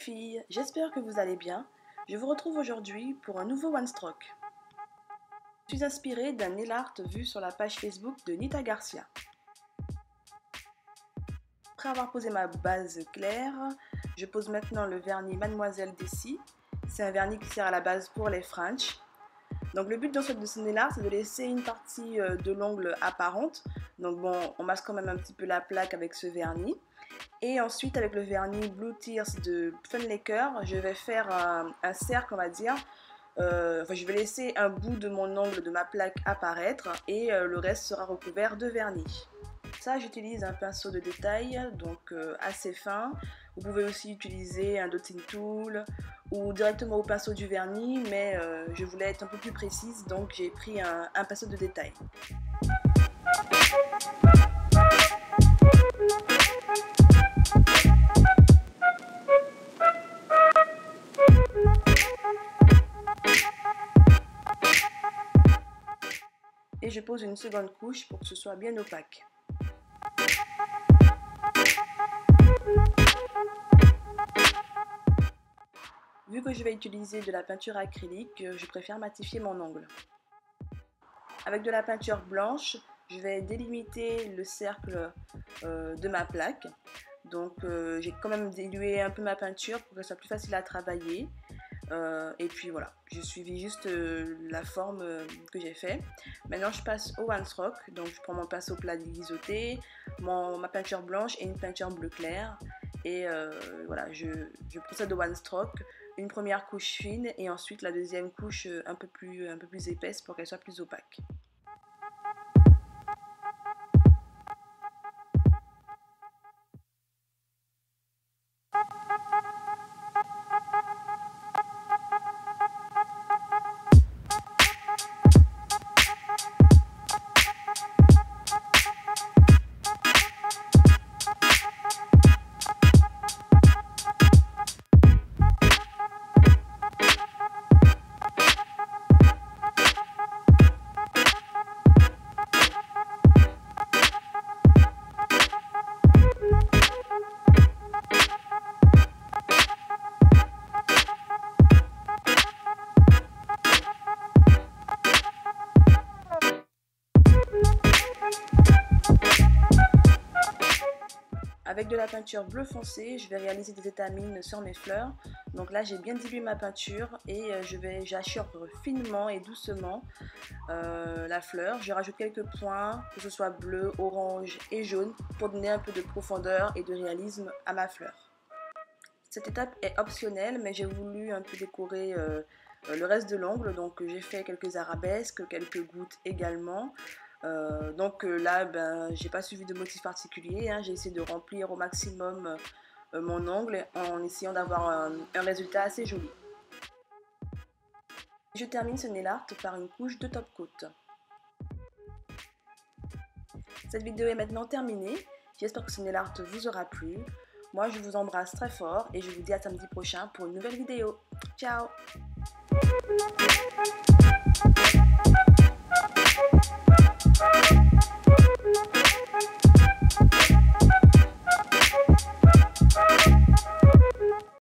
filles, j'espère que vous allez bien. Je vous retrouve aujourd'hui pour un nouveau One Stroke. Je suis inspirée d'un nail art vu sur la page Facebook de Nita Garcia. Après avoir posé ma base claire, je pose maintenant le vernis Mademoiselle Desi. C'est un vernis qui sert à la base pour les French. Donc le but de ce nail art, c'est de laisser une partie de l'ongle apparente. Donc bon, on masque quand même un petit peu la plaque avec ce vernis. Et ensuite, avec le vernis Blue Tears de Funlaker, je vais faire un cercle, on va dire. Je vais laisser un bout de mon ongle de ma plaque apparaître et le reste sera recouvert de vernis. Ça, j'utilise un pinceau de détail, donc assez fin. Vous pouvez aussi utiliser un dotting tool ou directement au pinceau du vernis, mais je voulais être un peu plus précise, donc j'ai pris un pinceau de détail. Et je pose une seconde couche pour que ce soit bien opaque. Vu que je vais utiliser de la peinture acrylique, je préfère matifier mon ongle. Avec de la peinture blanche, je vais délimiter le cercle de ma plaque. Donc j'ai quand même dilué un peu ma peinture pour que ce soit plus facile à travailler. Et puis voilà, j'ai suivi juste la forme que j'ai fait. Maintenant je passe au One Stroke, donc je prends mon pinceau plat lisoté, ma peinture blanche et une peinture bleu clair. Et voilà, je procède au One Stroke, une première couche fine et ensuite la deuxième couche un peu plus épaisse pour qu'elle soit plus opaque. Avec de la peinture bleu foncé, je vais réaliser des étamines sur mes fleurs. Donc là, j'ai bien dilué ma peinture et j'achète finement et doucement la fleur. Je rajoute quelques points, que ce soit bleu, orange et jaune, pour donner un peu de profondeur et de réalisme à ma fleur. Cette étape est optionnelle, mais j'ai voulu un peu décorer le reste de l'ongle. Donc j'ai fait quelques arabesques, quelques gouttes également. Là, j'ai pas suivi de motif particulier, hein. J'ai essayé de remplir au maximum mon ongle en essayant d'avoir un résultat assez joli. Je termine ce nail art par une couche de top coat. Cette vidéo est maintenant terminée. J'espère que ce nail art vous aura plu. Moi, je vous embrasse très fort et je vous dis à samedi prochain pour une nouvelle vidéo. Ciao!